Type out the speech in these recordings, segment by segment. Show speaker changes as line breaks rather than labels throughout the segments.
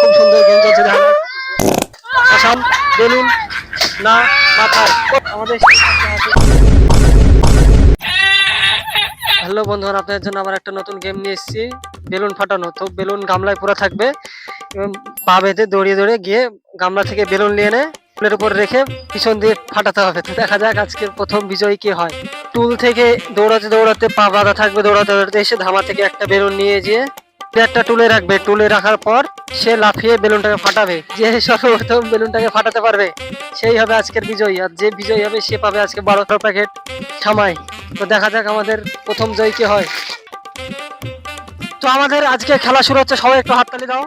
খুব সুন্দর গেম চলছে, দেখা যাক আসাম বেলুন না মাথায় আমাদের। হ্যালো বন্ধুরা, আপনাদের জন্য আবার একটা নতুন গেম নিয়ে এসেছি, বেলুন ফাটানো। তো বেলুন গামলায় পুরো থাকবে এবং পা বেঁধে দৌড়িয়ে দৌড়িয়ে গিয়ে গামলা থেকে বেলুন নিয়ে এনে টুলের উপর রেখে পিছন দিয়ে ফাটাতে হবে। তো দেখা যাক আজকের প্রথম বিজয়ী কে হয়। টুল থেকে দৌড়াতে দৌড়াতে পা বাঁধা থাকবে, দৌড়াতে দৌড়াতে এসে ধামা থেকে একটা বেলুন নিয়ে গিয়ে একটা টুলে রাখবে। টুলে রাখার পর সে লাফিয়ে বেলুনটাকে ফাটাবে। যে সর্বপ্রথম বেলুনটাকে ফাটাতে পারবে সেই হবে আজকের বিজয়ী। আর যে বিজয়ী হবে সে পাবে আজকে 12 প্যাকেট সামাই। তো দেখা যাক আমাদের প্রথম জয়ী কে হয়। তো আমাদের আজকে খেলা শুরু হচ্ছে, সবাই একটু হাততালি দাও।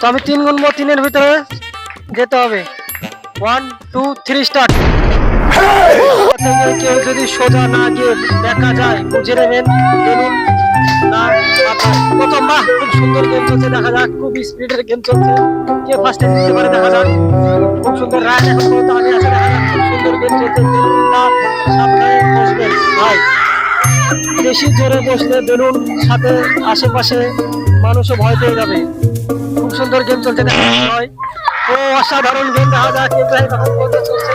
তো আমি 3 গুনবো, 3-এর ভিতরে যেতে হবে। 1 2 3 স্টার্ট। কেউ যদি সোজা না গিয়ে দেখা যায় বুঝে নেবেন বেলুন না মাথায়। প্রথম বাহ, খুব সুন্দর গেম চলছে, দেখা যাক খুব স্পিডের গেম চলছে, কে ফার্স্টে জিততে পারে দেখা যাক। খুব সুন্দর রায় এখন পর্যন্ত আগে আছে, দেখা যাক খুব সুন্দর গেম চলছে। বেলুনটা সাবধানে বসবেন ভাই, বেশি জোরে বসলে বেলুন সাথে আশেপাশে মানুষও ভয় পেয়ে যাবে। খুব সুন্দর গেম চলছে, দেখা হয়। ও অসাধারণ গেম, দেখা যাক এটাই এখন পর্যন্ত চলছে,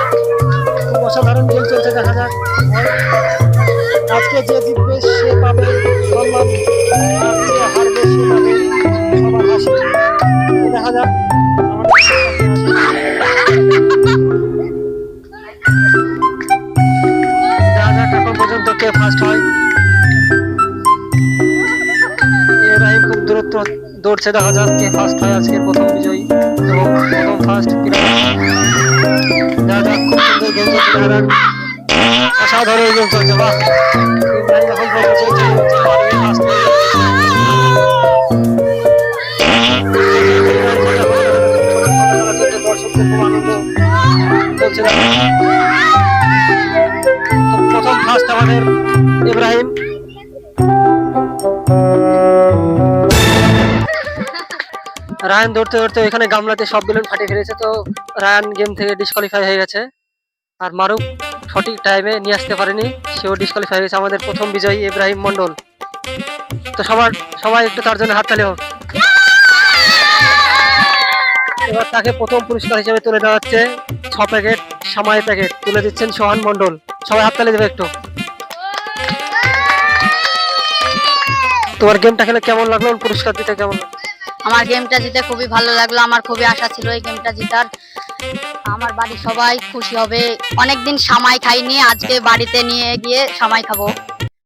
খুব অসাধারণ গেম চলছে, দেখা যাক আজকে যে জিতবে সে পাবে সম্মান, আর যে হারবে সে পাবে সবার হাসি। দেখা যাক দেখা যাক এখন পর্যন্ত কে ফার্স্ট হয়। ইব্রাহিম খুব দূরত্ব দৌড়ছে, দেখা যাক কে ফার্স্ট হয় আজকের প্রথম বিজয়ী এবং প্রথম ফার্স্ট। দেখা যাক খুব সুন্দর গেম চলছে, দেখা যাক অসাধারণ গেম চলছে। বাহ, ইব্রাহিম এখন পর্যন্ত চলছে, পারবে ফার্স্ট হয়ে যাবে। দর্শকদের খুব আনন্দ চলছে। প্রথম ফার্স্ট আমাদের ইব্রাহিম। রায়ান দৌড়তে দৌড়তে এখানে গামলাতে সব বেলুন ফাটিয়ে ফেলেছে, তো রায়ান গেম থেকে ডিসকোয়ালিফাই হয়ে গেছে। আর মারুফ সঠিক টাইমে নিয়ে আসতে পারেনি, সেও ডিসকোয়ালিফাই হয়ে গেছে। আমাদের প্রথম বিজয়ী ইব্রাহিম মন্ডল। তো সবাই একটু তার জন্য হাততালি হোক। এবার তাকে প্রথম পুরস্কার হিসেবে তুলে দেওয়া হচ্ছে 6 প্যাকেট সামাই প্যাকেট তুলে দিচ্ছেন সোহান মন্ডল। সবাই হাততালি দেবে একটু। তোমার গেমটা খেলে কেমন লাগলো, পুরস্কার দিতে কেমন লাগলো?
আমার গেমটা জিতে খুবই ভালো লাগলো, আমার খুবই আশা ছিল এই গেমটা জিতার। আমার বাড়ির সবাই খুশি হবে, অনেকদিন সামাই খাইনি, আজকে বাড়িতে নিয়ে গিয়ে সামাই খাবো।